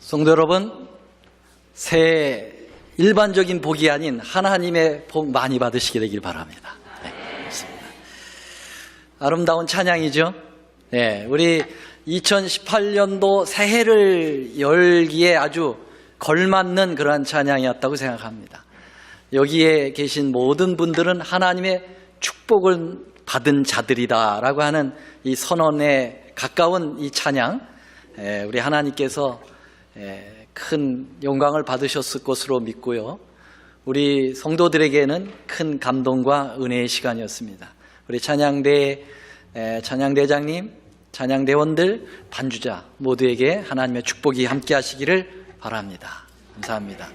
성도 여러분, 새해 일반적인 복이 아닌 하나님의 복 많이 받으시게 되길 바랍니다. 네, 그렇습니다. 아름다운 찬양이죠. 네, 우리 2018년도 새해를 열기에 아주 걸맞는 그러한 찬양이었다고 생각합니다. 여기에 계신 모든 분들은 하나님의 축복을 받은 자들이다라고 하는 이 선언에 가까운 이 찬양, 우리 하나님께서 큰 영광을 받으셨을 것으로 믿고요. 우리 성도들에게는 큰 감동과 은혜의 시간이었습니다. 우리 찬양대장님, 찬양대원들, 반주자 모두에게 하나님의 축복이 함께 하시기를 바랍니다. 감사합니다.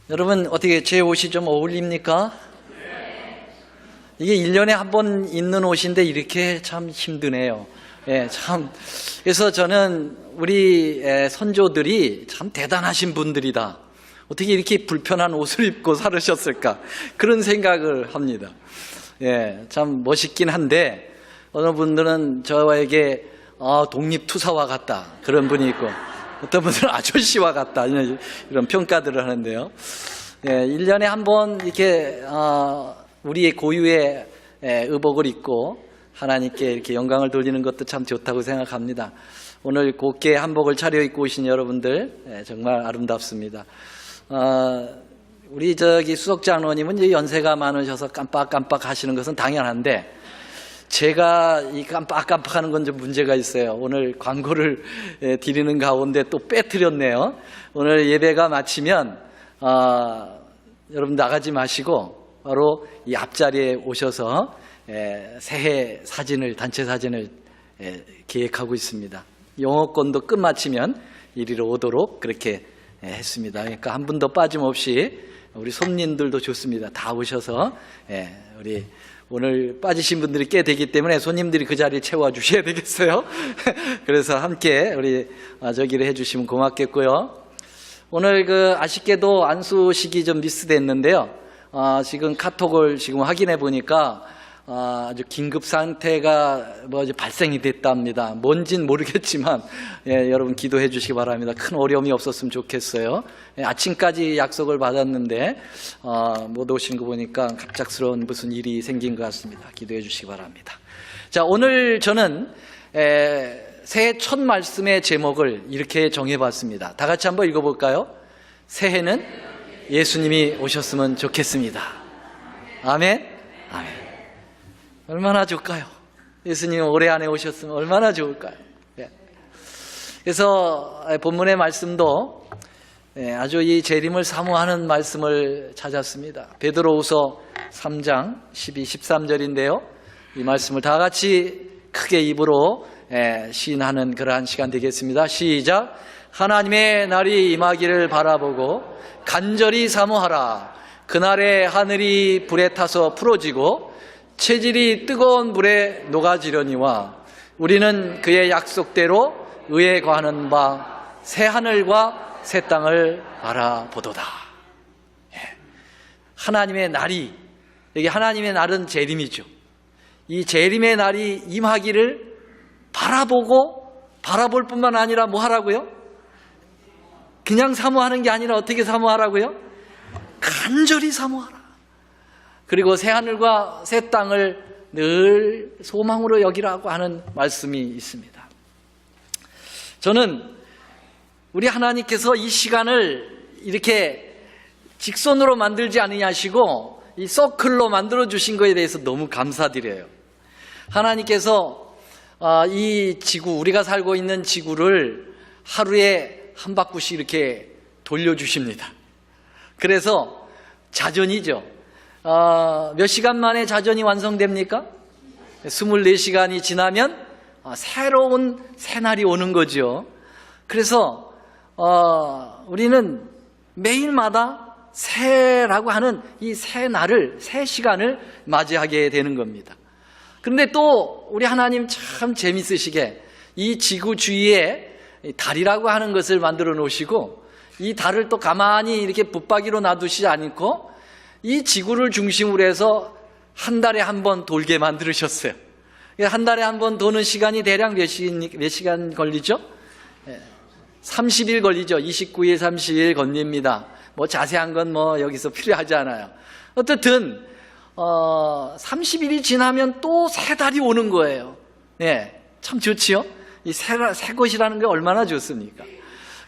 여러분, 어떻게 제 옷이 좀 어울립니까? 이게 1년에 한 번 입는 옷인데 이렇게 참 힘드네요. 참. 그래서 저는 우리 선조들이 참 대단하신 분들이다. 어떻게 이렇게 불편한 옷을 입고 살으셨을까? 그런 생각을 합니다. 참 멋있긴 한데 어느 분들은 저에게 독립투사와 같다 그런 분이 있고 어떤 분들은 아저씨와 같다 이런 평가들을 하는데요. 1년에 한 번 이렇게 우리의 고유의 의복을 입고 하나님께 이렇게 영광을 돌리는 것도 참 좋다고 생각합니다. 오늘 곱게 한복을 차려입고 오신 여러분들 정말 아름답습니다. 우리 수석장로님은 이제 연세가 많으셔서 깜빡깜빡 하시는 것은 당연한데 제가 이 깜빡깜빡하는 건 좀 문제가 있어요. 오늘 광고를 드리는 가운데 또 빼뜨렸네요. 오늘 예배가 마치면 여러분 나가지 마시고 바로 이 앞자리에 오셔서 새해 사진을, 단체 사진을 계획하고 있습니다. 영어권도 끝마치면 이리로 오도록 그렇게 했습니다. 그러니까 한 분도 빠짐없이 우리 손님들도 좋습니다. 다 오셔서 우리 오늘 빠지신 분들이 꽤 되기 때문에 손님들이 그 자리에 채워주셔야 되겠어요. 그래서 함께 우리 저기를 해주시면 고맙겠고요. 오늘 아쉽게도 안수식이 좀 미스됐는데요. 지금 카톡을 지금 확인해 보니까 아주 긴급 상태가 발생이 됐답니다. 뭔진 모르겠지만 여러분 기도해 주시기 바랍니다. 큰 어려움이 없었으면 좋겠어요. 아침까지 약속을 받았는데 못 오신 거 보니까 갑작스러운 무슨 일이 생긴 것 같습니다. 기도해 주시기 바랍니다. 자, 오늘 저는 새해 첫 말씀의 제목을 이렇게 정해봤습니다. 다 같이 한번 읽어볼까요? 새해는 예수님이 오셨으면 좋겠습니다. 아멘. 아멘. 얼마나 좋을까요? 예수님이 올해 안에 오셨으면 얼마나 좋을까요? 그래서 본문의 말씀도 아주 이 재림을 사모하는 말씀을 찾았습니다. 베드로후서 3장 12, 13절인데요. 이 말씀을 다 같이 크게 입으로 시인하는 그러한 시간 되겠습니다. 시작. 하나님의 날이 임하기를 바라보고 간절히 사모하라. 그날에 하늘이 불에 타서 풀어지고 체질이 뜨거운 불에 녹아지려니와 우리는 그의 약속대로 의에 거하는 바 새 하늘과 새 땅을 바라보도다. 하나님의 날이, 여기 하나님의 날은 재림이죠. 이 재림의 날이 임하기를 바라볼 뿐만 아니라 뭐 하라고요? 그냥 사모하는 게 아니라 어떻게 사모하라고요? 간절히 사모하라. 그리고 새 하늘과 새 땅을 늘 소망으로 여기라고 하는 말씀이 있습니다. 저는 우리 하나님께서 이 시간을 이렇게 직선으로 만들지 아니하시고 이 서클로 만들어 주신 것에 대해서 너무 감사드려요. 하나님께서 이 지구, 우리가 살고 있는 지구를 하루에 한 바퀴씩 이렇게 돌려주십니다. 그래서 자전이죠. 몇 시간 만에 자전이 완성됩니까? 24시간이 지나면 새로운 새날이 오는 거죠. 그래서 우리는 매일마다 새라고 하는 이 새날을, 새 시간을 맞이하게 되는 겁니다. 그런데 또 우리 하나님 참 재밌으시게 이 지구 주위에 달이라고 하는 것을 만들어 놓으시고 이 달을 또 가만히 이렇게 붙박이로 놔두시지 않고 이 지구를 중심으로 해서 한 달에 한 번 돌게 만들으셨어요. 한 달에 한 번 도는 시간이 대략 몇 시간 걸리죠? 30일 걸리죠. 29일, 30일 걸립니다. 뭐 자세한 건 뭐 여기서 필요하지 않아요. 어쨌든 30일이 지나면 또 새 달이 오는 거예요. 예, 참 좋지요. 이 새 것이라는 게 얼마나 좋습니까?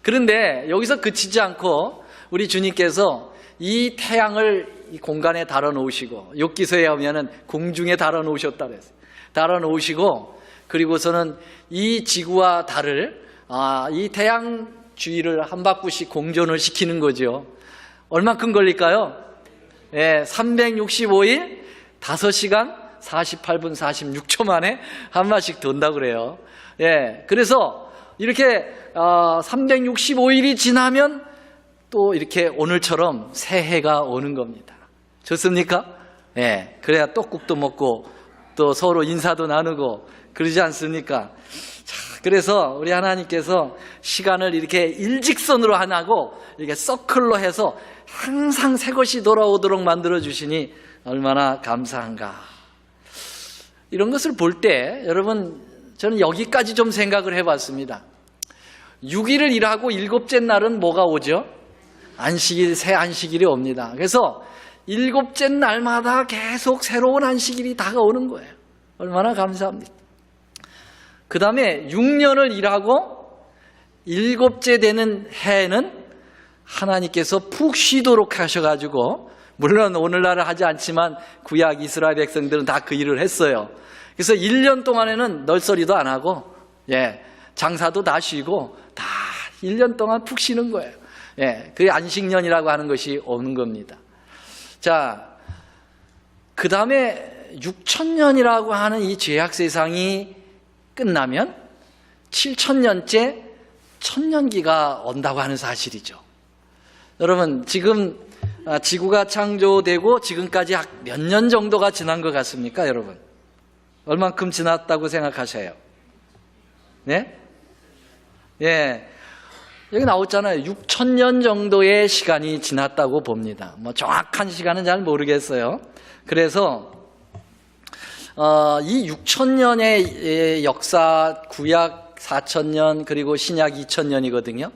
그런데 여기서 그치지 않고 우리 주님께서 이 태양을 이 공간에 달아 놓으시고, 욥기서에 보면은 공중에 달아 놓으셨다 그랬어요. 달아 놓으시고, 그리고서는 이 지구와 달을 이 태양 주위를 한 바퀴씩 공전을 시키는 거죠. 얼만큼 걸릴까요? 예, 365일 5시간 48분 46초 만에 한 번씩 돈다고 그래요. 예, 그래서 이렇게 365일이 지나면 또 이렇게 오늘처럼 새해가 오는 겁니다. 좋습니까? 예, 그래야 떡국도 먹고 또 서로 인사도 나누고 그러지 않습니까? 자, 그래서 우리 하나님께서 시간을 이렇게 일직선으로 안 하고 이렇게 서클로 해서 항상 새 것이 돌아오도록 만들어 주시니 얼마나 감사한가. 이런 것을 볼 때 여러분, 저는 여기까지 좀 생각을 해봤습니다. 6일을 일하고 7째 날은 뭐가 오죠? 안식일, 새 안식일이 옵니다. 그래서 7째 날마다 계속 새로운 안식일이 다가오는 거예요. 얼마나 감사합니까? 그 다음에 6년을 일하고 7째 되는 해에는 하나님께서 푹 쉬도록 하셔가지고, 물론 오늘날은 하지 않지만 구약 이스라엘 백성들은 다 그 일을 했어요. 그래서 1년 동안에는 널서리도 안 하고, 예, 장사도 다 쉬고 다 1년 동안 푹 쉬는 거예요. 예, 그게 안식년이라고 하는 것이 오는 겁니다. 자, 그 다음에 6천년이라고 하는 이 죄악 세상이 끝나면 7천년째 천년기가 온다고 하는 사실이죠. 여러분, 지금 지구가 창조되고 지금까지 몇 년 정도가 지난 것 같습니까, 여러분? 얼만큼 지났다고 생각하세요? 네? 예. 여기 나왔잖아요. 6천년 정도의 시간이 지났다고 봅니다. 뭐 정확한 시간은 잘 모르겠어요. 그래서 이 6천년의 역사, 구약 4천년 그리고 신약 2천년이거든요.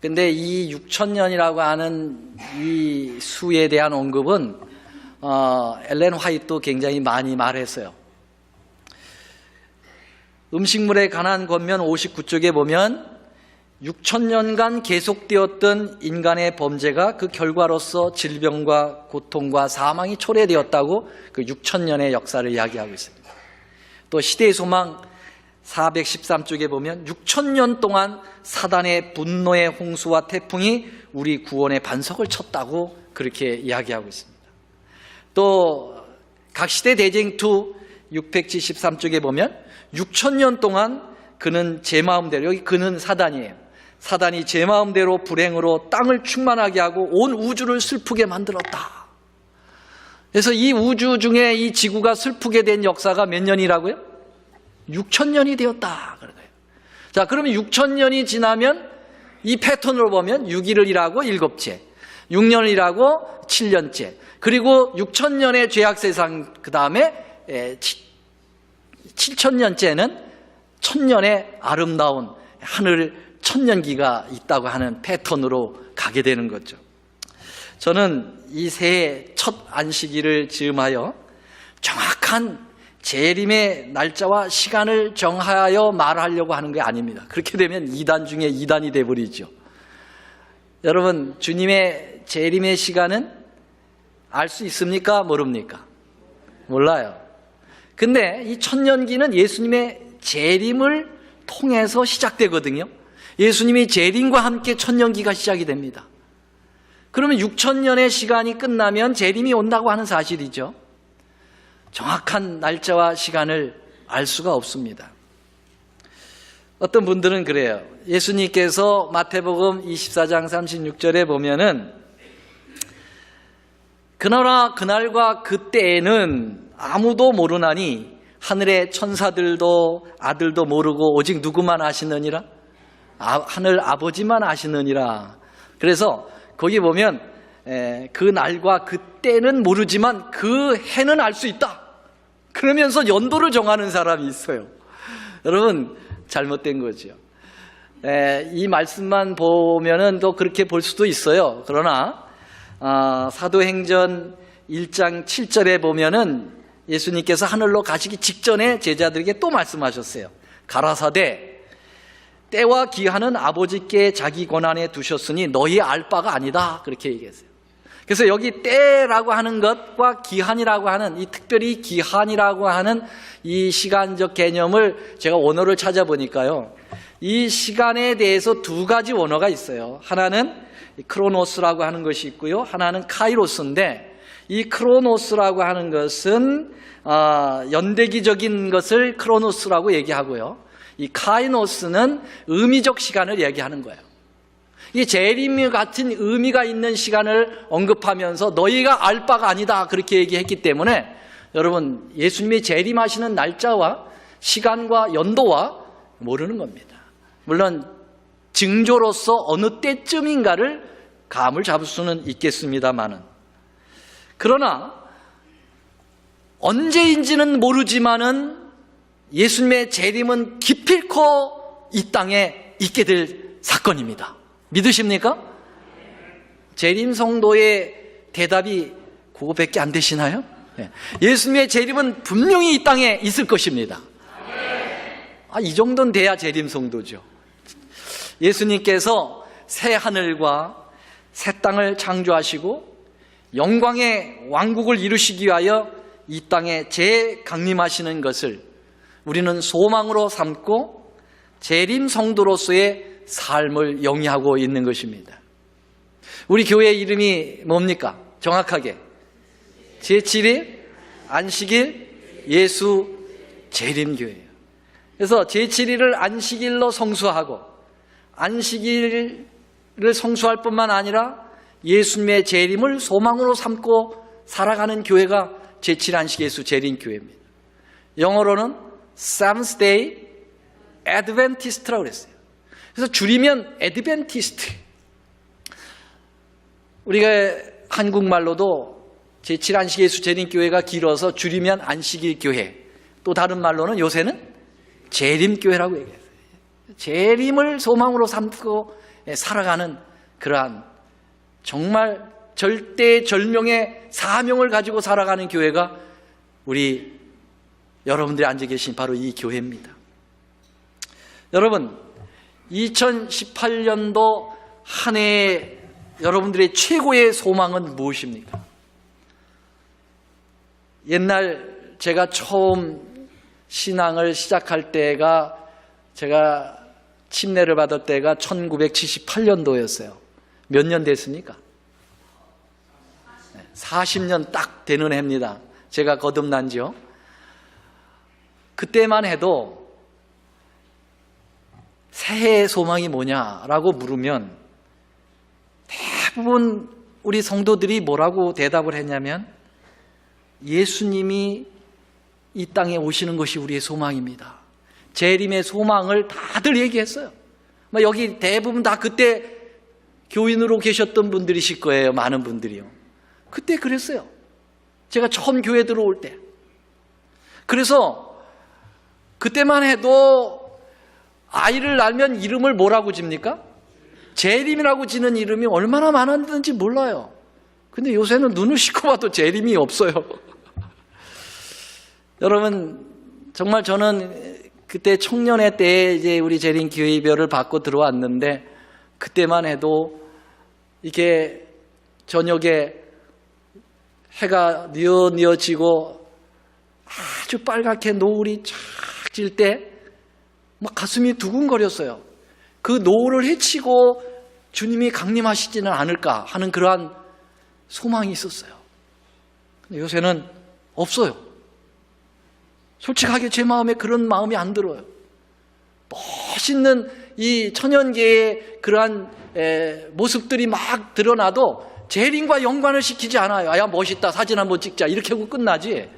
근데 이 6천년이라고 하는 이 수에 대한 언급은 엘렌 화이트도 굉장히 많이 말했어요. 음식물에 관한 권면 59쪽에 보면 6천년간 계속되었던 인간의 범죄가 그 결과로서 질병과 고통과 사망이 초래되었다고 그 6천년의 역사를 이야기하고 있습니다. 또 시대의 소망 413쪽에 보면 6천년 동안 사단의 분노의 홍수와 태풍이 우리 구원의 반석을 쳤다고 그렇게 이야기하고 있습니다. 또 각시대 대쟁투 673쪽에 보면 6천년 동안 그는 제 마음대로, 여기 그는 사단이에요. 사단이 제 마음대로 불행으로 땅을 충만하게 하고 온 우주를 슬프게 만들었다. 그래서 이 우주 중에 이 지구가 슬프게 된 역사가 몇 년이라고요? 6천년이 되었다. 자, 그러면 6천년이 지나면 이 패턴으로 보면 6일을 일하고 7째, 6년을 일하고 7년째, 그리고 6천년의 죄악 세상, 그 다음에 7천년째는 천년의 아름다운 하늘 천년기가 있다고 하는 패턴으로 가게 되는 거죠. 저는 이 새해 첫 안식일을 즈음하여 정확한 재림의 날짜와 시간을 정하여 말하려고 하는 게 아닙니다. 그렇게 되면 2단 중에 2단이 돼버리죠. 여러분, 주님의 재림의 시간은 알 수 있습니까? 모릅니까? 몰라요. 근데 이 천년기는 예수님의 재림을 통해서 시작되거든요. 예수님이 재림과 함께 천년기가 시작이 됩니다. 그러면 6천년의 시간이 끝나면 재림이 온다고 하는 사실이죠. 정확한 날짜와 시간을 알 수가 없습니다. 어떤 분들은 그래요. 예수님께서 마태복음 24장 36절에 보면은 그러나 그날과 그때에는 아무도 모르나니 하늘의 천사들도 아들도 모르고 오직 누구만 아시느니라? 하늘 아버지만 아시느니라. 그래서 거기 보면 그 날과 그때는 모르지만 그 해는 알 수 있다. 그러면서 연도를 정하는 사람이 있어요. 여러분, 잘못된 거죠. 이 말씀만 보면은 또 그렇게 볼 수도 있어요. 그러나 사도행전 1장 7절에 보면은 예수님께서 하늘로 가시기 직전에 제자들에게 또 말씀하셨어요. 가라사대 때와 기한은 아버지께 자기 권한에 두셨으니 너희 알 바가 아니다. 그렇게 얘기했어요. 그래서 여기 때라고 하는 것과 기한이라고 하는, 이 특별히 기한이라고 하는 이 시간적 개념을 제가 원어를 찾아보니까요, 이 시간에 대해서 두 가지 원어가 있어요. 하나는 크로노스라고 하는 것이 있고요, 하나는 카이로스인데, 이 크로노스라고 하는 것은 연대기적인 것을 크로노스라고 얘기하고요, 이 카이노스는 의미적 시간을 얘기하는 거예요. 이 재림 같은 의미가 있는 시간을 언급하면서 너희가 알 바가 아니다, 그렇게 얘기했기 때문에 여러분, 예수님이 재림하시는 날짜와 시간과 연도와 모르는 겁니다. 물론 징조로서 어느 때쯤인가를 감을 잡을 수는 있겠습니다만은, 그러나 언제인지는 모르지만은 예수님의 재림은 기필코 이 땅에 있게 될 사건입니다. 믿으십니까? 재림 성도의 대답이 그거밖에 안 되시나요? 예수님의 재림은 분명히 이 땅에 있을 것입니다. 이 정도는 돼야 재림 성도죠. 예수님께서 새 하늘과 새 땅을 창조하시고 영광의 왕국을 이루시기 위하여 이 땅에 재강림하시는 것을 우리는 소망으로 삼고 재림 성도로서의 삶을 영위하고 있는 것입니다. 우리 교회 이름이 뭡니까? 정확하게 제7일 안식일 예수 재림교회예요. 그래서 제7일을 안식일로 성수하고 안식일을 성수할 뿐만 아니라 예수님의 재림을 소망으로 삼고 살아가는 교회가 제7 안식 예수 재림교회입니다. 영어로는 Seventh Day Adventist라고 그랬어요. 그래서 줄이면 애드벤티스트. 우리가 한국말로도 제7 안식 예수 재림교회가 길어서 줄이면 안식일 교회, 또 다른 말로는 요새는 재림교회라고 얘기해요. 재림을 소망으로 삼고 살아가는 그러한 정말 절대절명의 사명을 가지고 살아가는 교회가 우리 여러분들이 앉아 계신 바로 이 교회입니다. 여러분, 2018년도 한 해에 여러분들의 최고의 소망은 무엇입니까? 옛날 제가 처음 신앙을 시작할 때가, 제가 침례를 받을 때가 1978년도였어요. 몇 년 됐습니까? 40년 딱 되는 해입니다. 제가 거듭난 지요. 그때만 해도 새해의 소망이 뭐냐라고 물으면 대부분 우리 성도들이 뭐라고 대답을 했냐면 예수님이 이 땅에 오시는 것이 우리의 소망입니다. 재림의 소망을 다들 얘기했어요. 여기 대부분 다 그때 교인으로 계셨던 분들이실 거예요. 많은 분들이요. 그때 그랬어요. 제가 처음 교회 들어올 때. 그래서 그때만 해도 아이를 낳으면 이름을 뭐라고 집니까? 재림이라고 지는 이름이 얼마나 많았는지 몰라요. 근데 요새는 눈을 씻고 봐도 재림이 없어요. 여러분, 정말 저는 그때 청년회 때 이제 우리 재림 교회별을 받고 들어왔는데 그때만 해도 이게 저녁에 해가 뉘어지고 아주 빨갛게 노을이 쫙 질 때 막 가슴이 두근거렸어요. 그 노을을 헤치고 주님이 강림하시지는 않을까 하는 그러한 소망이 있었어요. 근데 요새는 없어요. 솔직하게 제 마음에 그런 마음이 안 들어요. 멋있는 이 천연계의 그러한 모습들이 막 드러나도 재림과 연관을 시키지 않아요. 야, 멋있다, 사진 한번 찍자, 이렇게 하고 끝나지.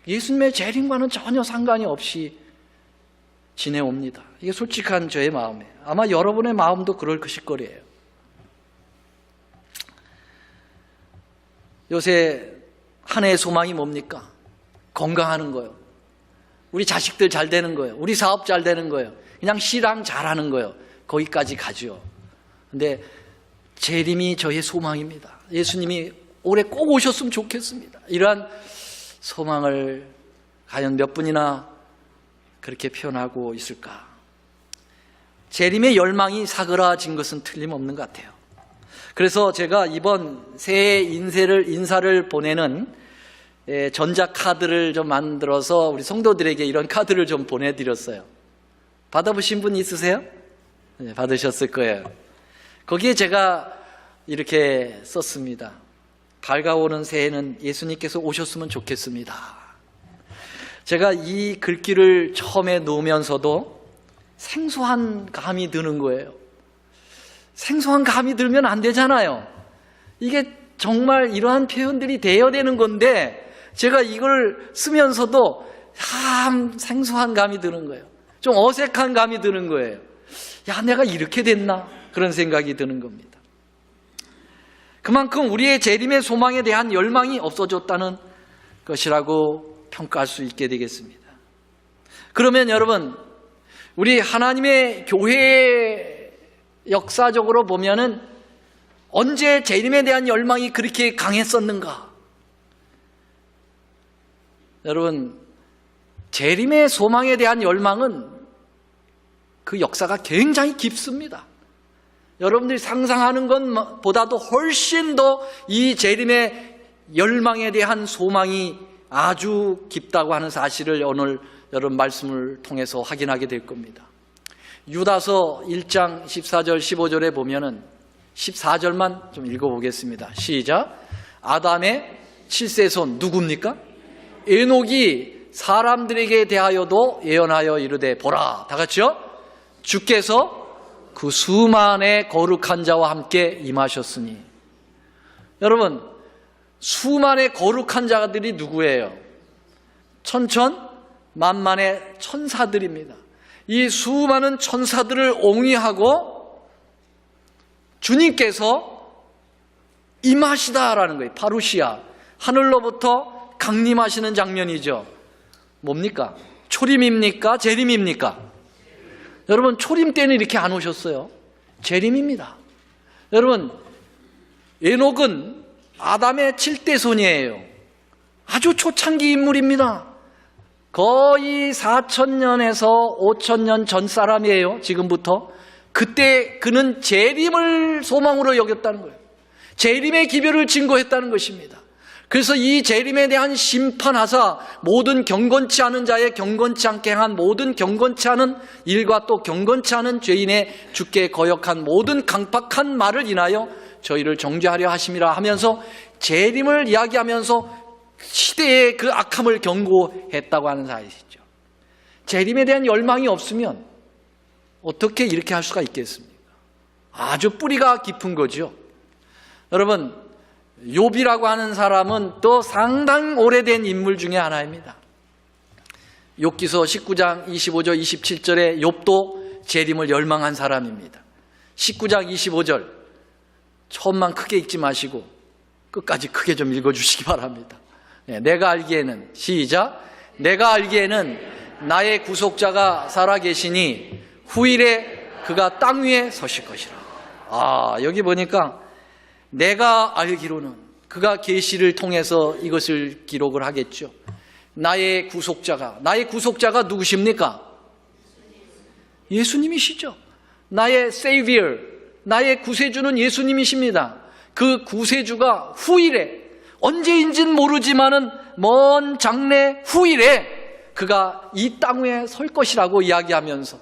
예수님의 재림과는 전혀 상관이 없이 지내옵니다. 이게 솔직한 저의 마음이에요. 아마 여러분의 마음도 그럴 것일 거예요. 요새 한 해의 소망이 뭡니까? 건강하는 거예요. 우리 자식들 잘 되는 거예요. 우리 사업 잘 되는 거예요. 그냥 신앙 잘하는 거예요. 거기까지 가죠. 근데 재림이 저의 소망입니다. 예수님이 올해 꼭 오셨으면 좋겠습니다. 이러한 소망을 과연 몇 분이나 그렇게 표현하고 있을까? 재림의 열망이 사그라진 것은 틀림없는 것 같아요. 그래서 제가 이번 새해 인사를 보내는 전자카드를 좀 만들어서 우리 성도들에게 이런 카드를 좀 보내드렸어요. 받아보신 분 있으세요? 네, 받으셨을 거예요. 거기에 제가 이렇게 썼습니다. 밝아오는 새해는 예수님께서 오셨으면 좋겠습니다. 제가 이 글귀를 처음에 놓으면서도 생소한 감이 드는 거예요. 생소한 감이 들면 안 되잖아요. 이게 정말 이러한 표현들이 되어야 되는 건데 제가 이걸 쓰면서도 참 생소한 감이 드는 거예요. 좀 어색한 감이 드는 거예요. 야, 내가 이렇게 됐나? 그런 생각이 드는 겁니다. 그만큼 우리의 재림의 소망에 대한 열망이 없어졌다는 것이라고 평가할 수 있게 되겠습니다. 그러면 여러분, 우리 하나님의 교회 역사적으로 보면은 언제 재림에 대한 열망이 그렇게 강했었는가? 여러분, 재림의 소망에 대한 열망은 그 역사가 굉장히 깊습니다. 여러분들이 상상하는 것보다도 훨씬 더 이 재림의 열망에 대한 소망이 아주 깊다고 하는 사실을 오늘 여러분 말씀을 통해서 확인하게 될 겁니다. 유다서 1장 14절 15절에 보면은 14절만 좀 읽어보겠습니다. 시작. 아담의 7세손 누굽니까? 에녹이 사람들에게 대하여도 예언하여 이르되 보라. 다 같이요. 주께서 그 수만의 거룩한 자와 함께 임하셨으니. 여러분, 수만의 거룩한 자들이 누구예요? 천천만만의 천사들입니다. 이 수많은 천사들을 옹이하고 주님께서 임하시다라는 거예요. 파루시아, 하늘로부터 강림하시는 장면이죠. 뭡니까? 초림입니까? 재림입니까? 여러분, 초림 때는 이렇게 안 오셨어요. 재림입니다. 여러분, 에녹은 아담의 7대손이에요. 아주 초창기 인물입니다. 거의 4,000년에서 5,000년 전 사람이에요. 지금부터. 그때 그는 재림을 소망으로 여겼다는 거예요. 재림의 기별을 증거했다는 것입니다. 그래서 이 재림에 대한 심판하사 모든 경건치 않은 자의 경건치 않게 행한 모든 경건치 않은 일과 또 경건치 않은 죄인의 주께 거역한 모든 강팍한 말을 인하여 저희를 정죄하려 하심이라 하면서 재림을 이야기하면서 시대의 그 악함을 경고했다고 하는 사실이죠. 재림에 대한 열망이 없으면 어떻게 이렇게 할 수가 있겠습니까? 아주 뿌리가 깊은 거죠. 여러분, 욥이라고 하는 사람은 또 상당히 오래된 인물 중에 하나입니다. 욥기서 19장 25절 27절에 욥도 재림을 열망한 사람입니다. 19장 25절 처음만 크게 읽지 마시고 끝까지 크게 좀 읽어주시기 바랍니다. 내가 알기에는 시작. 내가 알기에는 나의 구속자가 살아계시니 후일에 그가 땅 위에 서실 것이라. 여기 보니까 내가 알기로는 그가 계시를 통해서 이것을 기록을 하겠죠. 나의 구속자가 누구십니까? 예수님이시죠. 나의 Savior, 나의 구세주는 예수님이십니다. 그 구세주가 후일에, 언제인지는 모르지만은 먼 장래 후일에 그가 이 땅 위에 설 것이라고 이야기하면서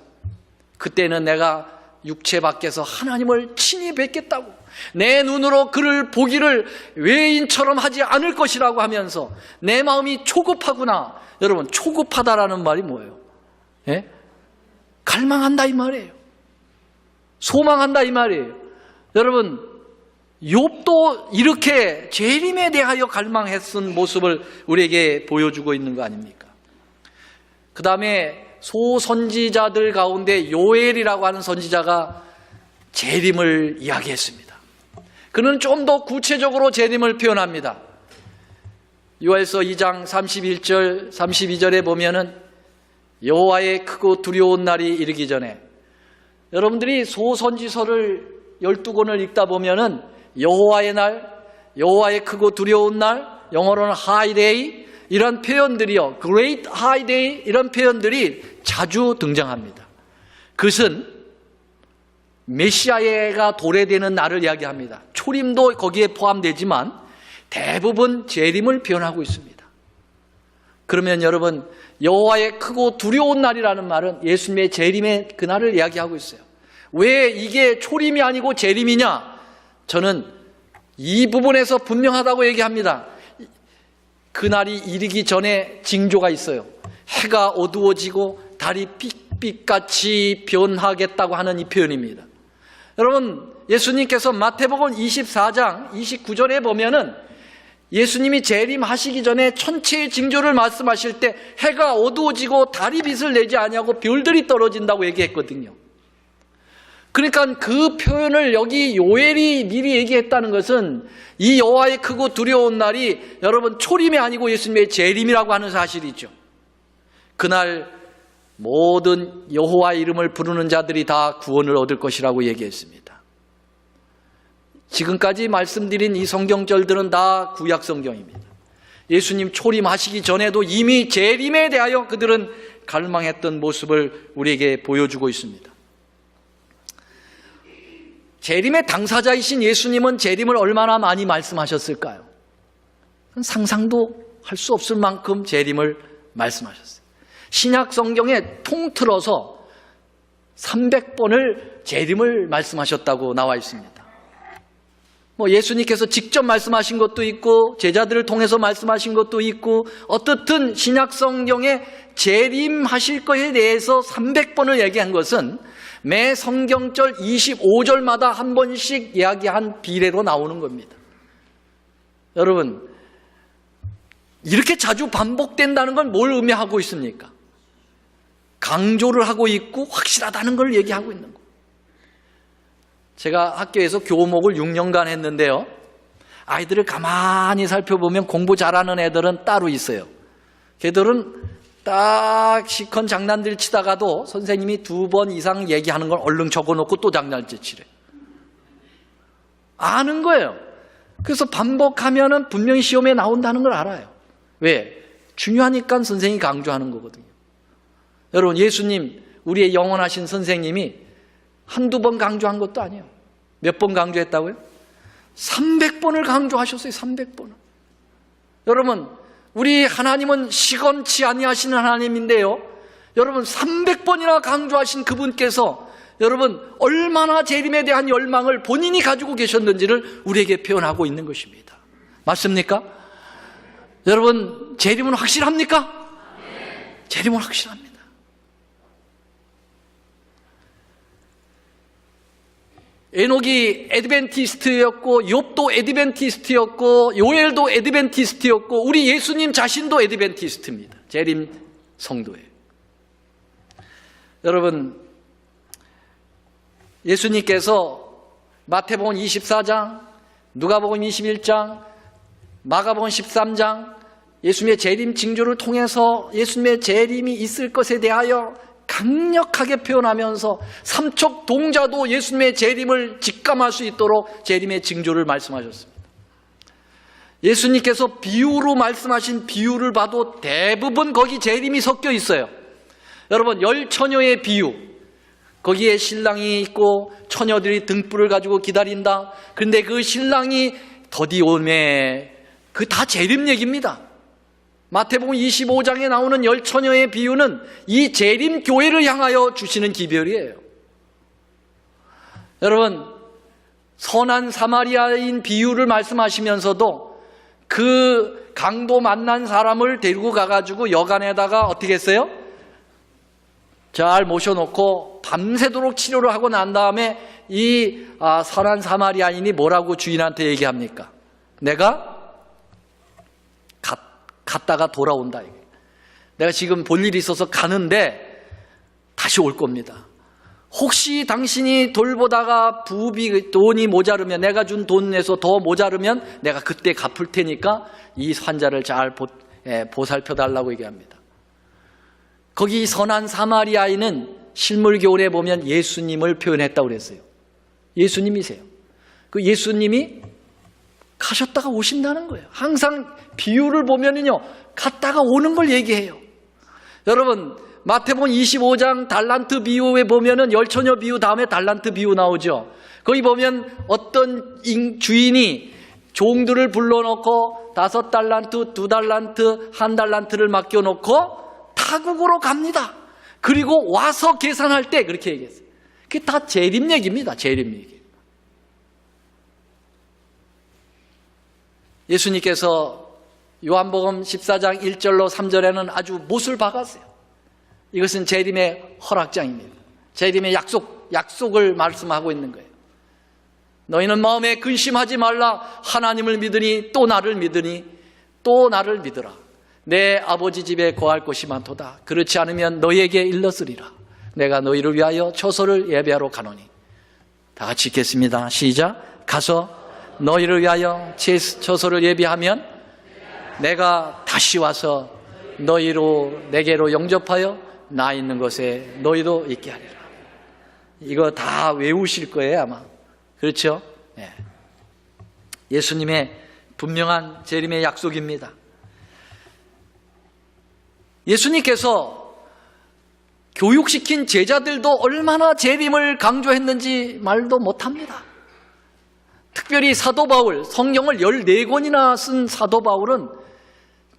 그때는 내가 육체 밖에서 하나님을 친히 뵙겠다고, 내 눈으로 그를 보기를 외인처럼 하지 않을 것이라고 하면서 내 마음이 초급하구나. 여러분, 초급하다라는 말이 뭐예요? 예? 갈망한다 이 말이에요. 소망한다 이 말이에요. 여러분, 욥도 이렇게 재림에 대하여 갈망했던 모습을 우리에게 보여주고 있는 거 아닙니까? 그 다음에 소선지자들 가운데 요엘이라고 하는 선지자가 재림을 이야기했습니다. 그는 좀 더 구체적으로 재림을 표현합니다. 요엘서 2장 31절 32절에 보면은 여호와의 크고 두려운 날이 이르기 전에, 여러분들이 소선지서를 12권을 읽다 보면은 여호와의 날, 여호와의 크고 두려운 날, 영어로는 High Day, 이런 표현들이요, Great High Day, 이런 표현들이 자주 등장합니다. 그것은 메시아가 도래되는 날을 이야기합니다. 초림도 거기에 포함되지만 대부분 재림을 표현하고 있습니다. 그러면 여러분, 여호와의 크고 두려운 날이라는 말은 예수님의 재림의 그날을 이야기하고 있어요. 왜 이게 초림이 아니고 재림이냐? 저는 이 부분에서 분명하다고 얘기합니다. 그날이 이르기 전에 징조가 있어요. 해가 어두워지고 달이 빛빛같이 변하겠다고 하는 이 표현입니다. 여러분, 예수님께서 마태복음 24장 29절에 보면은 예수님이 재림하시기 전에 천체의 징조를 말씀하실 때 해가 어두워지고 달이 빛을 내지 아니하고 별들이 떨어진다고 얘기했거든요. 그러니까 그 표현을 여기 요엘이 미리 얘기했다는 것은 이 여호와의 크고 두려운 날이 여러분 초림이 아니고 예수님의 재림이라고 하는 사실이죠. 그날 모든 여호와의 이름을 부르는 자들이 다 구원을 얻을 것이라고 얘기했습니다. 지금까지 말씀드린 이 성경절들은 다 구약 성경입니다. 예수님 초림하시기 전에도 이미 재림에 대하여 그들은 갈망했던 모습을 우리에게 보여주고 있습니다. 재림의 당사자이신 예수님은 재림을 얼마나 많이 말씀하셨을까요? 상상도 할 수 없을 만큼 재림을 말씀하셨어요. 신약 성경에 통틀어서 300번을 재림을 말씀하셨다고 나와 있습니다. 예수님께서 직접 말씀하신 것도 있고 제자들을 통해서 말씀하신 것도 있고, 어떻든 신약 성경에 재림하실 것에 대해서 300번을 얘기한 것은 매 성경절 25절마다 한 번씩 이야기한 비례로 나오는 겁니다. 여러분, 이렇게 자주 반복된다는 건 뭘 의미하고 있습니까? 강조를 하고 있고 확실하다는 걸 얘기하고 있는 거예요. 제가 학교에서 교목을 6년간 했는데요, 아이들을 가만히 살펴보면 공부 잘하는 애들은 따로 있어요. 걔들은 딱 시컨 장난들 치다가도 선생님이 2번 이상 얘기하는 걸 얼른 적어놓고 또 장난질 치래. 아는 거예요. 그래서 반복하면은 분명히 시험에 나온다는 걸 알아요. 왜? 중요하니까 선생님이 강조하는 거거든요. 여러분, 예수님, 우리의 영원하신 선생님이 한두 번 강조한 것도 아니에요. 몇 번 강조했다고요? 300번을 강조하셨어요. 300번을. 여러분, 우리 하나님은 시건치 아니하시는 하나님인데요, 여러분 300번이나 강조하신 그분께서 여러분 얼마나 재림에 대한 열망을 본인이 가지고 계셨는지를 우리에게 표현하고 있는 것입니다. 맞습니까? 여러분, 재림은 확실합니까? 재림은 확실합니다. 에녹이 애드벤티스트였고, 욥도 애드벤티스트였고, 요엘도 애드벤티스트였고, 우리 예수님 자신도 애드벤티스트입니다. 재림 성도예요. 여러분, 예수님께서 마태복음 24장, 누가복음 21장, 마가복음 13장 예수님의 재림 징조를 통해서 예수님의 재림이 있을 것에 대하여 강력하게 표현하면서 삼척 동자도 예수님의 재림을 직감할 수 있도록 재림의 징조를 말씀하셨습니다. 예수님께서 비유로 말씀하신 비유를 봐도 대부분 거기 재림이 섞여 있어요. 여러분, 열 처녀의 비유, 거기에 신랑이 있고 처녀들이 등불을 가지고 기다린다. 그런데 그 신랑이 더디 오매, 그 다 재림 얘기입니다. 마태복음 25장에 나오는 열 처녀의 비유는 이 재림 교회를 향하여 주시는 기별이에요. 여러분, 선한 사마리아인 비유를 말씀하시면서도 그 강도 만난 사람을 데리고 가가지고 여관에다가 어떻게 했어요? 잘 모셔놓고 밤새도록 치료를 하고 난 다음에 이 선한 사마리아인이 뭐라고 주인한테 얘기합니까? 내가 갔다가 돌아온다. 내가 지금 볼 일이 있어서 가는데 다시 올 겁니다. 혹시 당신이 돌보다가 부비 돈이 모자르면, 내가 준 돈에서 더 모자르면 내가 그때 갚을 테니까 이 환자를 잘 보살펴 달라고 얘기합니다. 거기 선한 사마리아인은 실물교훈에 보면 예수님을 표현했다고 그랬어요. 예수님이세요. 그 예수님이 가셨다가 오신다는 거예요. 항상 비유를 보면은요, 갔다가 오는 걸 얘기해요. 여러분, 마태복음 25장 달란트 비유에 보면은 열처녀 비유 다음에 달란트 비유 나오죠. 거기 보면 어떤 주인이 종들을 불러놓고 5달란트, 2달란트, 1달란트를 맡겨놓고 타국으로 갑니다. 그리고 와서 계산할 때 그렇게 얘기했어요. 그게 다 재림 얘기입니다. 재림 얘기. 예수님께서 요한복음 14장 1절로 3절에는 아주 못을 박았어요. 이것은 재림의 허락장입니다. 재림의 약속을 말씀하고 있는 거예요. 너희는 마음에 근심하지 말라. 하나님을 믿으니 또 나를 믿으니 또 나를 믿으라. 내 아버지 집에 거할 곳이 많도다. 그렇지 않으면 너희에게 일렀으리라. 내가 너희를 위하여 처소를 예배하러 가노니. 다 같이 읽겠습니다. 시작. 가서 너희를 위하여 처소를 예비하면 내가 다시 와서 내게로 영접하여 나 있는 곳에 너희도 있게 하리라. 이거 다 외우실 거예요 아마. 그렇죠? 네. 예수님의 분명한 재림의 약속입니다. 예수님께서 교육시킨 제자들도 얼마나 재림을 강조했는지 말도 못합니다. 특별히 사도 바울, 성경을 14권이나 쓴 사도 바울은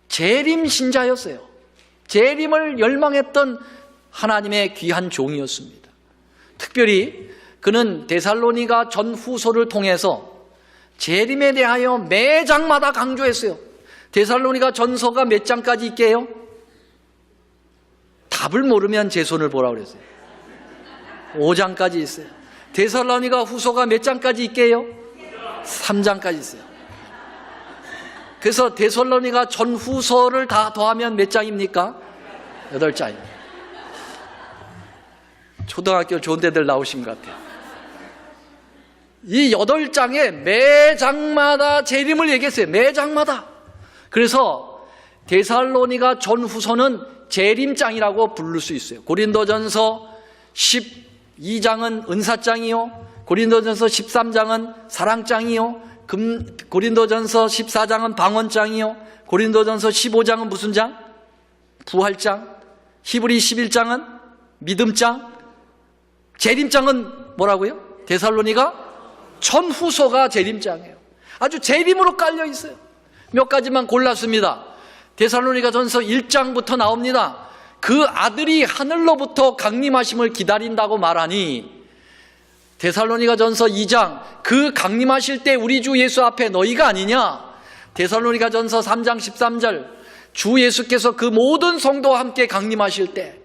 재림 신자였어요. 재림을 열망했던 하나님의 귀한 종이었습니다. 특별히 그는 데살로니가 전후서를 통해서 재림에 대하여 매 장마다 강조했어요. 데살로니가 전서가 몇 장까지 있게요? 답을 모르면 제 손을 보라고 그랬어요. 5장까지 있어요. 데살로니가 후서가 몇 장까지 있게요? 3장까지 있어요. 그래서 데살로니가 전후서를 다 더하면 몇 장입니까? 8장입니다. 초등학교 좋은 데들 나오신 것 같아요. 이 8장에 매 장마다 재림을 얘기했어요. 매 장마다. 그래서 데살로니가 전후서는 재림장이라고 부를 수 있어요. 고린도전서 12장은 은사장이요, 고린도전서 13장은 사랑장이요, 고린도전서 14장은 방언장이요, 고린도전서 15장은 무슨 장? 부활장. 히브리 11장은 믿음장. 재림장은 뭐라고요? 데살로니가 전후서가 재림장이에요. 아주 재림으로 깔려 있어요. 몇 가지만 골랐습니다. 데살로니가 전서 1장부터 나옵니다. 그 아들이 하늘로부터 강림하심을 기다린다고 말하니, 데살로니가 전서 2장, 그 강림하실 때 우리 주 예수 앞에 너희가 아니냐. 데살로니가 전서 3장 13절, 주 예수께서 그 모든 성도와 함께 강림하실 때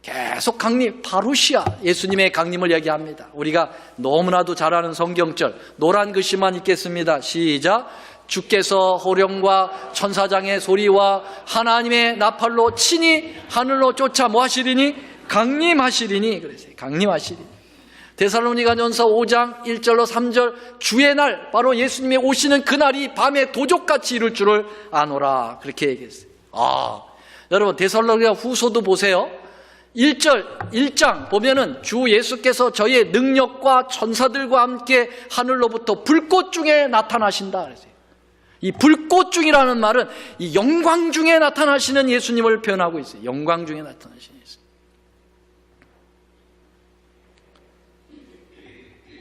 계속 강림, 파루시아, 예수님의 강림을 얘기합니다. 우리가 너무나도 잘 아는 성경절, 노란 글씨만 읽겠습니다. 시작. 주께서 호령과 천사장의 소리와 하나님의 나팔로 친히 하늘로 쫓아 뭐 하시리니? 강림하시리니. 그랬어요. 강림하시리니. 데살로니가전서 5장 1절로 3절, 주의 날, 바로 예수님의 오시는 그날이 밤에 도적같이 이룰 줄을 아노라. 그렇게 얘기했어요. 여러분 데살로니가 후서도 보세요. 1장 보면은 주 예수께서 저희의 능력과 천사들과 함께 하늘로부터 불꽃 중에 나타나신다 그랬어요. 이 불꽃 중이라는 말은 이 영광 중에 나타나시는 예수님을 표현하고 있어요. 영광 중에 나타나시는 예수님.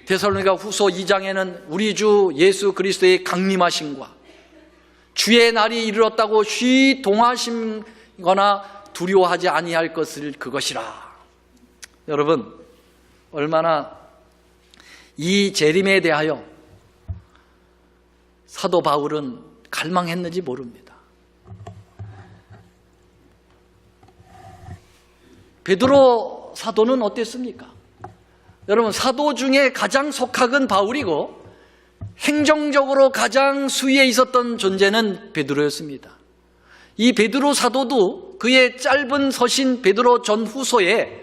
데살로니가 후서 2장에는 우리 주 예수 그리스도의 강림하심과 주의 날이 이르렀다고 동하심거나 두려워하지 아니할 것을 그것이라. 여러분, 얼마나 이 재림에 대하여 사도 바울은 갈망했는지 모릅니다. 베드로 사도는 어땠습니까? 여러분, 사도 중에 가장 속학은 바울이고 행정적으로 가장 수위에 있었던 존재는 베드로였습니다. 이 베드로 사도도 그의 짧은 서신 베드로 전후서에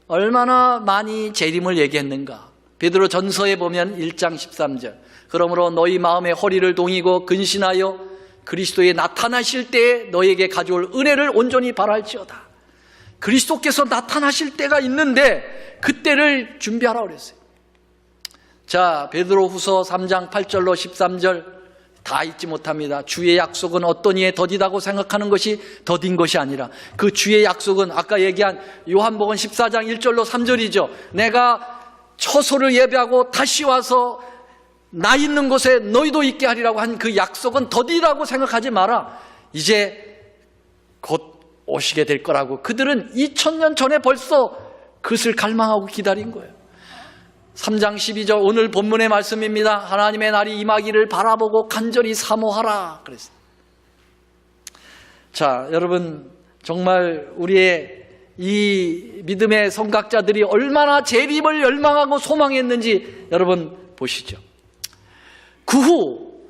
얼마나 많이 재림을 얘기했는가. 베드로 전서에 보면 1장 13절, 그러므로 너희 마음의 허리를 동이고 근신하여 그리스도에 나타나실 때에 너희에게 가져올 은혜를 온전히 바랄지어다. 그리스도께서 나타나실 때가 있는데 그때를 준비하라고 그랬어요. 자, 베드로후서 3장 8절로 13절 다 잊지 못합니다. 주의 약속은 어떤 이에 더디다고 생각하는 것이 더딘 것이 아니라 그 주의 약속은 아까 얘기한 요한복음 14장 1절로 3절이죠. 내가 처소를 예배하고 다시 와서 나 있는 곳에 너희도 있게 하리라고 한 그 약속은 더디다고 생각하지 마라. 이제 곧 오시게 될 거라고. 그들은 2000년 전에 벌써 그것을 갈망하고 기다린 거예요. 3장 12절 오늘 본문의 말씀입니다. 하나님의 날이 임하기를 바라보고 간절히 사모하라 그랬어요. 자, 여러분 정말 우리의 이 믿음의 성각자들이 얼마나 재림을 열망하고 소망했는지 여러분 보시죠. 그 후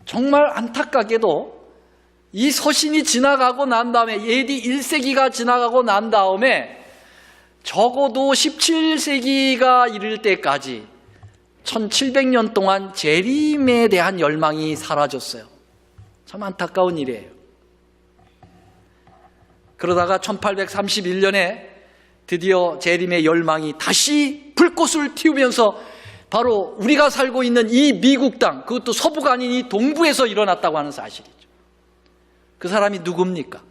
정말 안타깝게도 이 서신이 지나가고 난 다음에 AD 1세기가 지나가고 난 다음에 적어도 17세기가 이를 때까지 1700년 동안 재림에 대한 열망이 사라졌어요. 참 안타까운 일이에요. 그러다가 1831년에 드디어 재림의 열망이 다시 불꽃을 튀우면서 바로 우리가 살고 있는 이 미국 땅, 그것도 서부가 아닌 이 동부에서 일어났다고 하는 사실이죠. 그 사람이 누굽니까?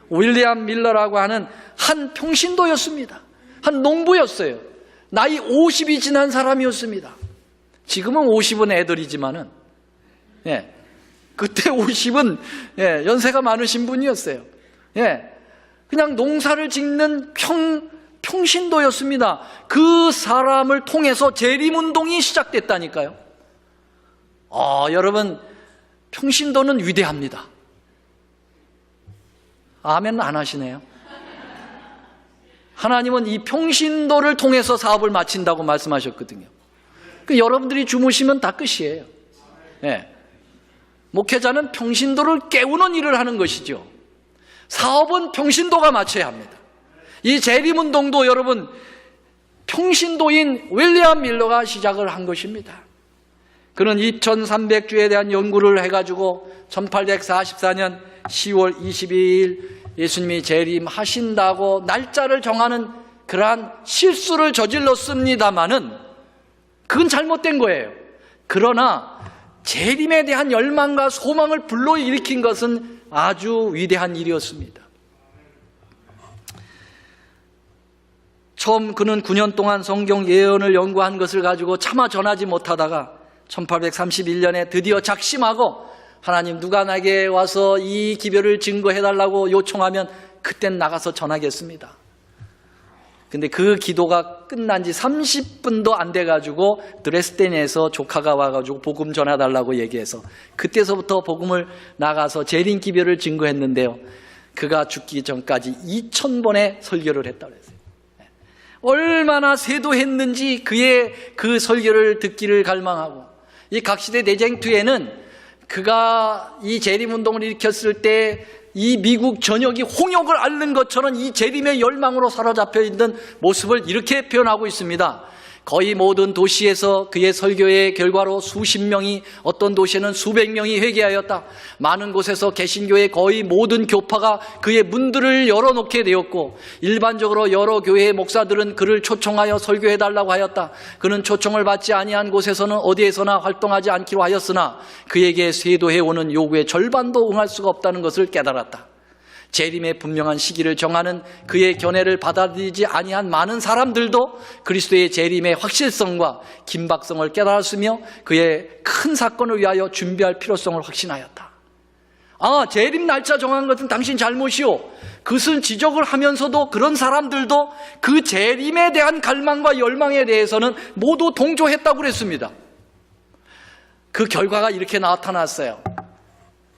윌리엄 밀러라고 하는 한 평신도였습니다. 한 농부였어요. 나이 50이 지난 사람이었습니다. 지금은 50은 애들이지만은, 그때 50은 연세가 많으신 분이었어요. 그냥 농사를 짓는 평신도였습니다. 그 사람을 통해서 재림운동이 시작됐다니까요. 여러분, 평신도는 위대합니다. 아멘 안 하시네요. 하나님은 이 평신도를 통해서 사업을 마친다고 말씀하셨거든요. 여러분들이 주무시면 다 끝이에요. 목회자는 평신도를 깨우는 일을 하는 것이죠. 사업은 평신도가 마쳐야 합니다. 이 재림운동도 여러분 평신도인 윌리엄 밀러가 시작을 한 것입니다. 그는 2300주에 대한 연구를 해가지고 1844년 10월 22일 예수님이 재림하신다고 날짜를 정하는 그러한 실수를 저질렀습니다마는 그건 잘못된 거예요. 그러나 재림에 대한 열망과 소망을 불러일으킨 것은 아주 위대한 일이었습니다. 처음 그는 9년 동안 성경 예언을 연구한 것을 가지고 차마 전하지 못하다가 1831년에 드디어 작심하고 하나님 누가 나에게 와서 이 기별을 증거해달라고 요청하면 그땐 나가서 전하겠습니다. 근데 그 기도가 끝난 지 30분도 안 돼가지고 드레스덴에서 조카가 와가지고 복음 전해달라고 얘기해서 그때서부터 복음을 나가서 재림 기별을 증거했는데요. 그가 죽기 전까지 2000번의 설교를 했다고 했어요. 얼마나 세도했는지 그의 그 설교를 듣기를 갈망하고 이 각시대 내쟁투에는 그가 이 재림운동을 일으켰을 때 이 미국 전역이 홍역을 앓는 것처럼 이 재림의 열망으로 사로잡혀 있는 모습을 이렇게 표현하고 있습니다. 거의 모든 도시에서 그의 설교의 결과로 수십 명이, 어떤 도시에는 수백 명이 회개하였다. 많은 곳에서 개신교의 거의 모든 교파가 그의 문들을 열어놓게 되었고 일반적으로 여러 교회의 목사들은 그를 초청하여 설교해달라고 하였다. 그는 초청을 받지 아니한 곳에서는 어디에서나 활동하지 않기로 하였으나 그에게 쇄도해오는 요구의 절반도 응할 수가 없다는 것을 깨달았다. 재림의 분명한 시기를 정하는 그의 견해를 받아들이지 아니한 많은 사람들도 그리스도의 재림의 확실성과 긴박성을 깨달았으며 그의 큰 사건을 위하여 준비할 필요성을 확신하였다. 재림 날짜 정한 것은 당신 잘못이요. 그것은 지적을 하면서도 그런 사람들도 그 재림에 대한 갈망과 열망에 대해서는 모두 동조했다고 그랬습니다. 그 결과가 이렇게 나타났어요.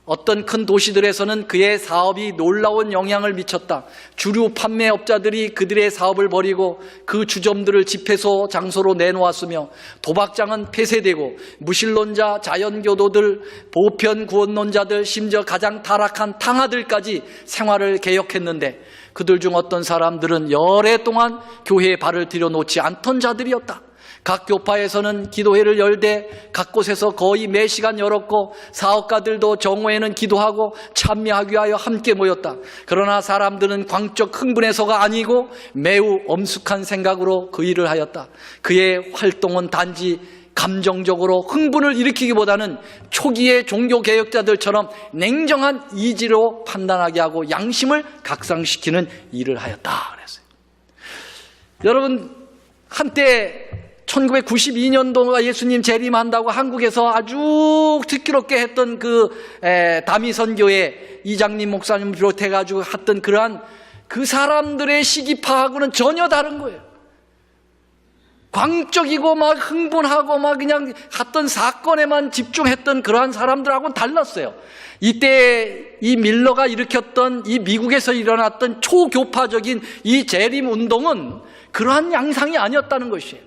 어떤 큰 도시들에서는 그의 사업이 놀라운 영향을 미쳤다. 주류 판매업자들이 그들의 사업을 벌이고 그 주점들을 집회소 장소로 내놓았으며 도박장은 폐쇄되고 무신론자, 자연교도들, 보편구원론자들, 심지어 가장 타락한 탕하들까지 생활을 개혁했는데 그들 중 어떤 사람들은 열애 동안 교회에 발을 들여놓지 않던 자들이었다. 각 교파에서는 기도회를 열되 각 곳에서 거의 매 시간 열었고 사업가들도 정오에는 기도하고 참여하기 위하여 함께 모였다. 그러나 사람들은 광적 흥분해서가 아니고 매우 엄숙한 생각으로 그 일을 하였다. 그의 활동은 단지 감정적으로 흥분을 일으키기보다는 초기의 종교개혁자들처럼 냉정한 이지로 판단하게 하고 양심을 각성시키는 일을 하였다. 그랬어요. 여러분, 한때 1992년도가 예수님 재림한다고 한국에서 아주 특기롭게 했던 그 다미선교회 이장님 목사님 비롯해가지고 했던 그러한 그 사람들의 시기파하고는 전혀 다른 거예요. 광적이고 막 흥분하고 막 그냥 갔던 사건에만 집중했던 그러한 사람들하고는 달랐어요. 이때 이 밀러가 일으켰던 이 미국에서 일어났던 초교파적인 이 재림 운동은 그러한 양상이 아니었다는 것이에요.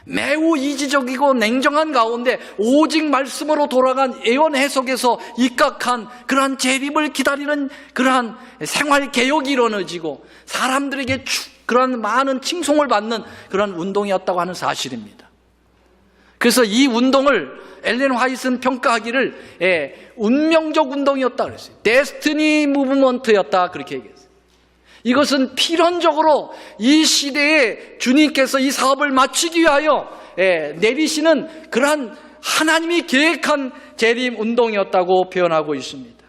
매우 이지적이고 냉정한 가운데 오직 말씀으로 돌아간 예언 해석에서 입각한 그러한 재림을 기다리는 그러한 생활개혁이 이루어지고 사람들에게 그러한 많은 칭송을 받는 그러한 운동이었다고 하는 사실입니다. 그래서 이 운동을 엘렌 화이트는 평가하기를 운명적 운동이었다 그랬어요. 데스티니 무브먼트였다 그렇게 얘기했어요. 이것은 필연적으로 이 시대에 주님께서 이 사업을 마치기 위하여 내리시는 그러한 하나님이 계획한 재림 운동이었다고 표현하고 있습니다.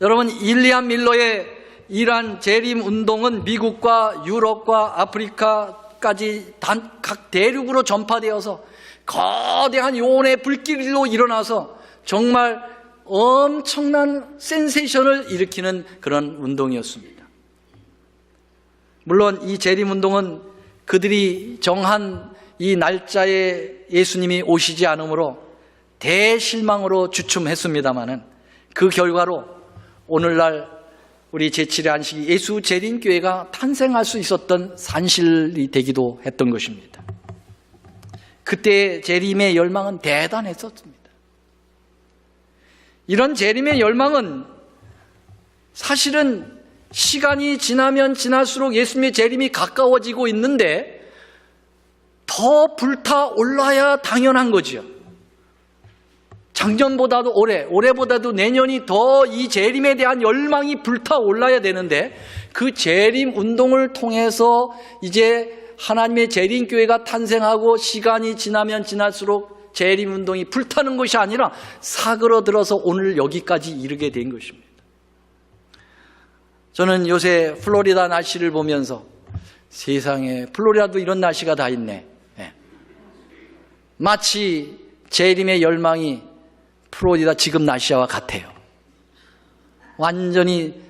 여러분, 윌리엄 밀러의 이러한 재림 운동은 미국과 유럽과 아프리카까지 각 대륙으로 전파되어서 거대한 요원의 불길로 일어나서 정말 엄청난 센세이션을 일으키는 그런 운동이었습니다. 물론 이 재림운동은 그들이 정한 이 날짜에 예수님이 오시지 않으므로 대실망으로 주춤했습니다마는 그 결과로 오늘날 우리 제7의 안식이 예수 재림교회가 탄생할 수 있었던 산실이 되기도 했던 것입니다. 그때의 재림의 열망은 대단했었습니다. 이런 재림의 열망은 사실은 시간이 지나면 지날수록 예수님의 재림이 가까워지고 있는데 더 불타올라야 당연한 거죠. 작년보다도 올해보다도 내년이 더 이 재림에 대한 열망이 불타올라야 되는데 그 재림 운동을 통해서 이제 하나님의 재림교회가 탄생하고 시간이 지나면 지날수록 재림운동이 불타는 것이 아니라 사그러들어서 오늘 여기까지 이르게 된 것입니다. 저는 요새 플로리다 날씨를 보면서 세상에 플로리다도 이런 날씨가 다 있네. 마치 재림의 열망이 플로리다 지금 날씨와 같아요. 완전히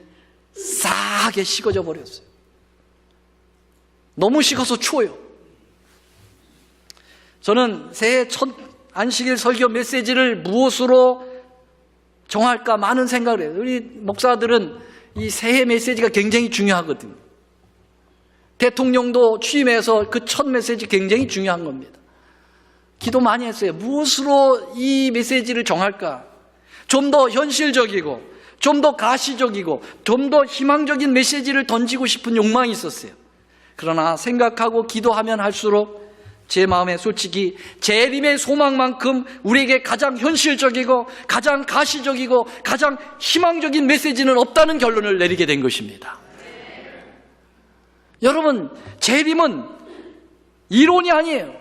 싸하게 식어져 버렸어요. 너무 식어서 추워요. 저는 새해 첫 안식일 설교 메시지를 무엇으로 정할까 많은 생각을 해요. 우리 목사들은 이 새해 메시지가 굉장히 중요하거든요. 대통령도 취임해서 그 첫 메시지 굉장히 중요한 겁니다. 기도 많이 했어요. 무엇으로 이 메시지를 정할까? 좀 더 현실적이고 좀 더 가시적이고 좀 더 희망적인 메시지를 던지고 싶은 욕망이 있었어요. 그러나 생각하고 기도하면 할수록 제 마음에 솔직히 재림의 소망만큼 우리에게 가장 현실적이고 가장 가시적이고 가장 희망적인 메시지는 없다는 결론을 내리게 된 것입니다. 여러분, 재림은 이론이 아니에요.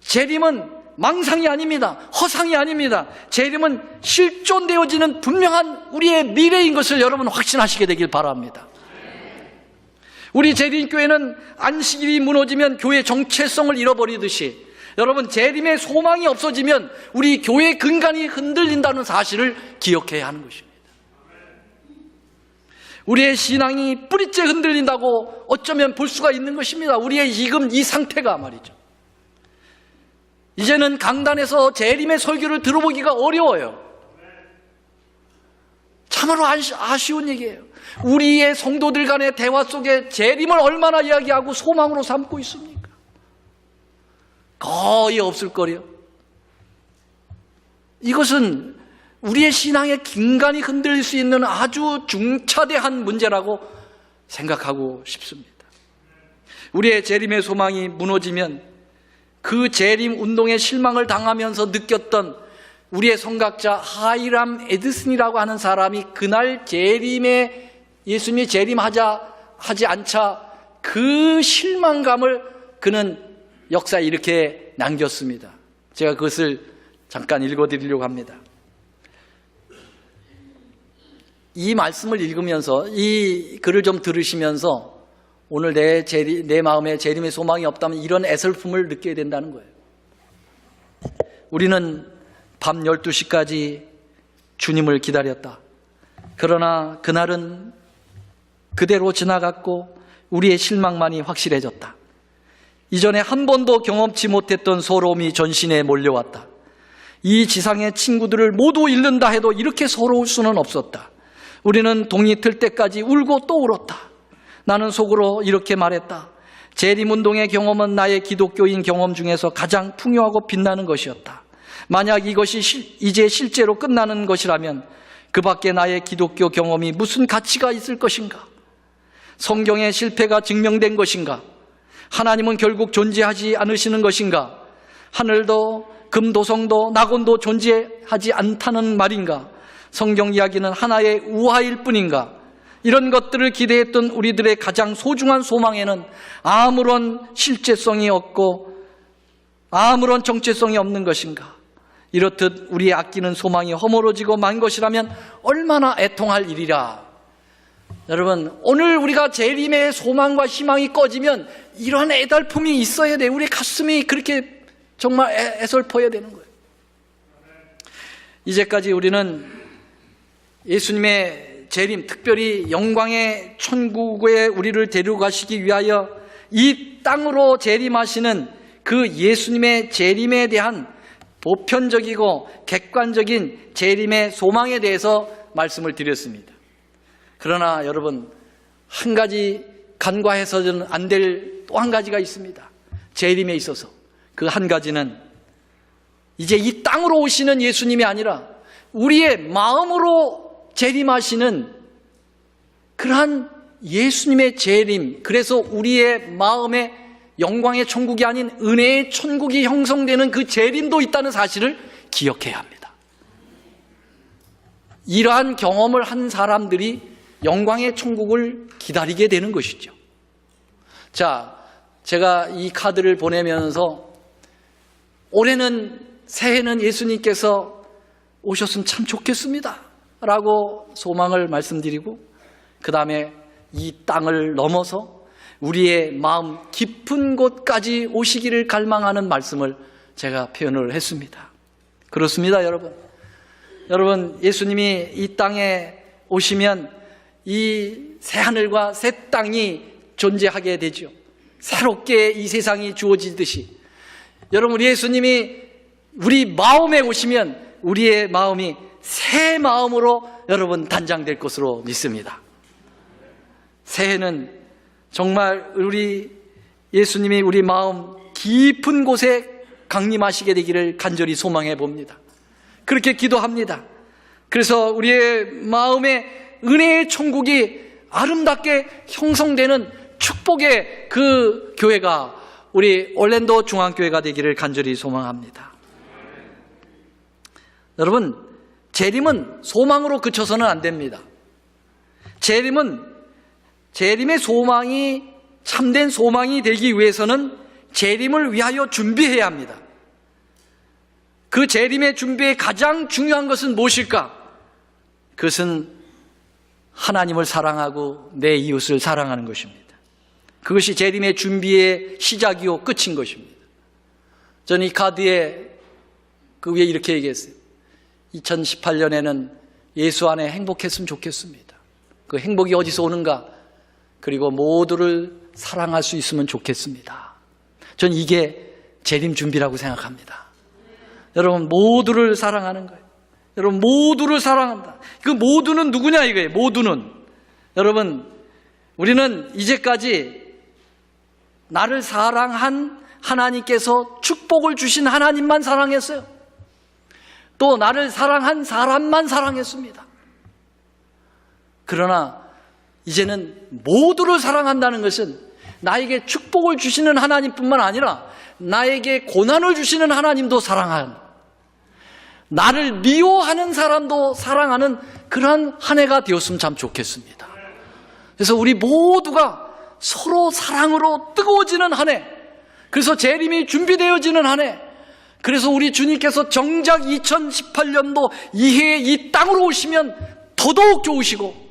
재림은 망상이 아닙니다. 허상이 아닙니다. 재림은 실존되어지는 분명한 우리의 미래인 것을 여러분 확신하시게 되길 바랍니다. 우리 재림교회는 안식일이 무너지면 교회 정체성을 잃어버리듯이 여러분 재림의 소망이 없어지면 우리 교회 근간이 흔들린다는 사실을 기억해야 하는 것입니다. 우리의 신앙이 뿌리째 흔들린다고 어쩌면 볼 수가 있는 것입니다. 우리의 지금 이 상태가 말이죠. 이제는 강단에서 재림의 설교를 들어보기가 어려워요. 참으로 아쉬운 얘기예요. 우리의 성도들 간의 대화 속에 재림을 얼마나 이야기하고 소망으로 삼고 있습니까? 거의 없을 거래요. 이것은 우리의 신앙의 근간이 흔들릴 수 있는 아주 중차대한 문제라고 생각하고 싶습니다. 우리의 재림의 소망이 무너지면 그 재림 운동에 실망을 당하면서 느꼈던 우리의 성각자 하이람 에드슨이라고 하는 사람이 그날 재림에 예수님이 재림하지 않자 그 실망감을 그는 역사에 이렇게 남겼습니다. 제가 그것을 잠깐 읽어드리려고 합니다. 이 말씀을 읽으면서 이 글을 좀 들으시면서 오늘 내 마음에 재림의 소망이 없다면 이런 애설품을 느껴야 된다는 거예요. 우리는 밤 12시까지 주님을 기다렸다. 그러나 그날은 그대로 지나갔고 우리의 실망만이 확실해졌다. 이전에 한 번도 경험치 못했던 서러움이 전신에 몰려왔다. 이 지상의 친구들을 모두 잃는다 해도 이렇게 서러울 수는 없었다. 우리는 동이 틀 때까지 울고 또 울었다. 나는 속으로 이렇게 말했다. 재림운동의 경험은 나의 기독교인 경험 중에서 가장 풍요하고 빛나는 것이었다. 만약 이것이 이제 실제로 끝나는 것이라면 그 밖에 나의 기독교 경험이 무슨 가치가 있을 것인가? 성경의 실패가 증명된 것인가? 하나님은 결국 존재하지 않으시는 것인가? 하늘도 금도성도 낙원도 존재하지 않다는 말인가? 성경 이야기는 하나의 우화일 뿐인가? 이런 것들을 기대했던 우리들의 가장 소중한 소망에는 아무런 실제성이 없고 아무런 정체성이 없는 것인가? 이렇듯 우리의 아끼는 소망이 허물어지고 만 것이라면 얼마나 애통할 일이라. 여러분, 오늘 우리가 재림의 소망과 희망이 꺼지면 이런 애달픔이 있어야 돼. 우리 가슴이 그렇게 정말 애설퍼야 되는 거예요. 이제까지 우리는 예수님의 재림, 특별히 영광의 천국에 우리를 데려가시기 위하여 이 땅으로 재림하시는 그 예수님의 재림에 대한 보편적이고 객관적인 재림의 소망에 대해서 말씀을 드렸습니다. 그러나 여러분, 한 가지 간과해서는 안 될 또 한 가지가 있습니다. 재림에 있어서 그 한 가지는 이제 이 땅으로 오시는 예수님이 아니라 우리의 마음으로 재림하시는 그러한 예수님의 재림, 그래서 우리의 마음에 영광의 천국이 아닌 은혜의 천국이 형성되는 그 재림도 있다는 사실을 기억해야 합니다. 이러한 경험을 한 사람들이 영광의 천국을 기다리게 되는 것이죠. 자, 제가 이 카드를 보내면서 올해는 새해는 예수님께서 오셨으면 참 좋겠습니다 라고 소망을 말씀드리고, 그 다음에 이 땅을 넘어서 우리의 마음 깊은 곳까지 오시기를 갈망하는 말씀을 제가 표현을 했습니다. 그렇습니다, 여러분. 여러분, 예수님이 이 땅에 오시면 이 새하늘과 새 땅이 존재하게 되죠. 새롭게 이 세상이 주어지듯이 여러분, 우리 예수님이 우리 마음에 오시면 우리의 마음이 새 마음으로 여러분 단장될 것으로 믿습니다. 새해는 정말 우리 예수님이 우리 마음 깊은 곳에 강림하시게 되기를 간절히 소망해 봅니다. 그렇게 기도합니다. 그래서 우리의 마음에 은혜의 천국이 아름답게 형성되는 축복의 그 교회가 우리 올랜도 중앙교회가 되기를 간절히 소망합니다. 여러분, 재림은 소망으로 그쳐서는 안 됩니다. 재림의 소망이 참된 소망이 되기 위해서는 재림을 위하여 준비해야 합니다. 그 재림의 준비에 가장 중요한 것은 무엇일까? 그것은 하나님을 사랑하고 내 이웃을 사랑하는 것입니다. 그것이 재림의 준비의 시작이요 끝인 것입니다. 저는 이 카드에 그 위에 이렇게 얘기했어요. 2018년에는 예수 안에 행복했으면 좋겠습니다. 그 행복이 어디서 오는가? 그리고 모두를 사랑할 수 있으면 좋겠습니다. 저는 이게 재림 준비라고 생각합니다. 여러분, 모두를 사랑하는 거예요. 여러분, 모두를 사랑한다. 그 모두는 누구냐 이거예요. 모두는 여러분, 우리는 이제까지 나를 사랑한 하나님께서 축복을 주신 하나님만 사랑했어요. 또 나를 사랑한 사람만 사랑했습니다. 그러나 이제는 모두를 사랑한다는 것은 나에게 축복을 주시는 하나님뿐만 아니라 나에게 고난을 주시는 하나님도 사랑하는, 나를 미워하는 사람도 사랑하는 그러한 한 해가 되었으면 참 좋겠습니다. 그래서 우리 모두가 서로 사랑으로 뜨거워지는 한 해, 그래서 재림이 준비되어지는 한 해, 그래서 우리 주님께서 정작 2018년도 이해에 이 땅으로 오시면 더더욱 좋으시고,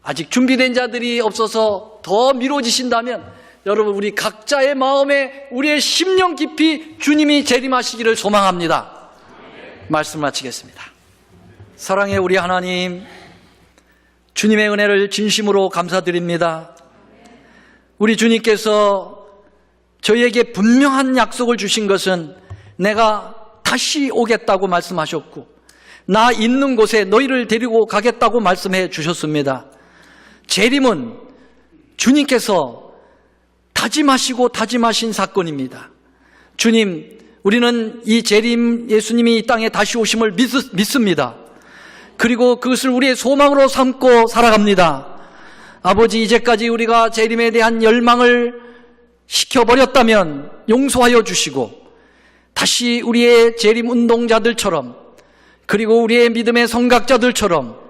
아직 준비된 자들이 없어서 더 미뤄지신다면 여러분, 우리 각자의 마음에 우리의 심령 깊이 주님이 재림하시기를 소망합니다. 말씀 마치겠습니다. 사랑의 우리 하나님, 주님의 은혜를 진심으로 감사드립니다. 우리 주님께서 저희에게 분명한 약속을 주신 것은 내가 다시 오겠다고 말씀하셨고, 나 있는 곳에 너희를 데리고 가겠다고 말씀해 주셨습니다. 재림은 주님께서 다짐하시고 다짐하신 사건입니다. 주님, 우리는 이 재림 예수님이 이 땅에 다시 오심을 믿습니다. 그리고 그것을 우리의 소망으로 삼고 살아갑니다. 아버지, 이제까지 우리가 재림에 대한 열망을 시켜버렸다면 용서하여 주시고, 다시 우리의 재림 운동자들처럼, 그리고 우리의 믿음의 성각자들처럼,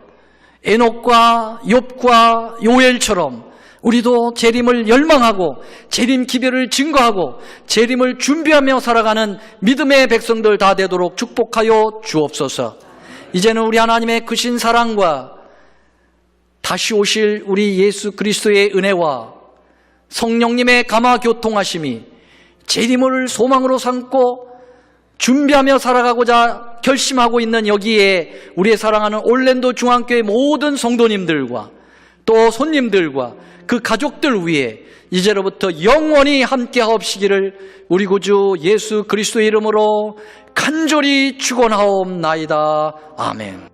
에녹과 욥과 요엘처럼 우리도 재림을 열망하고 재림 기별을 증거하고 재림을 준비하며 살아가는 믿음의 백성들 다 되도록 축복하여 주옵소서. 이제는 우리 하나님의 크신 사랑과 다시 오실 우리 예수 그리스도의 은혜와 성령님의 감화 교통하심이 재림을 소망으로 삼고 준비하며 살아가고자 결심하고 있는 여기에 우리의 사랑하는 올랜도 중앙교회 모든 성도님들과 또 손님들과 그 가족들 위해 이제로부터 영원히 함께하옵시기를 우리 구주 예수 그리스도의 이름으로 간절히 축원하옵나이다. 아멘.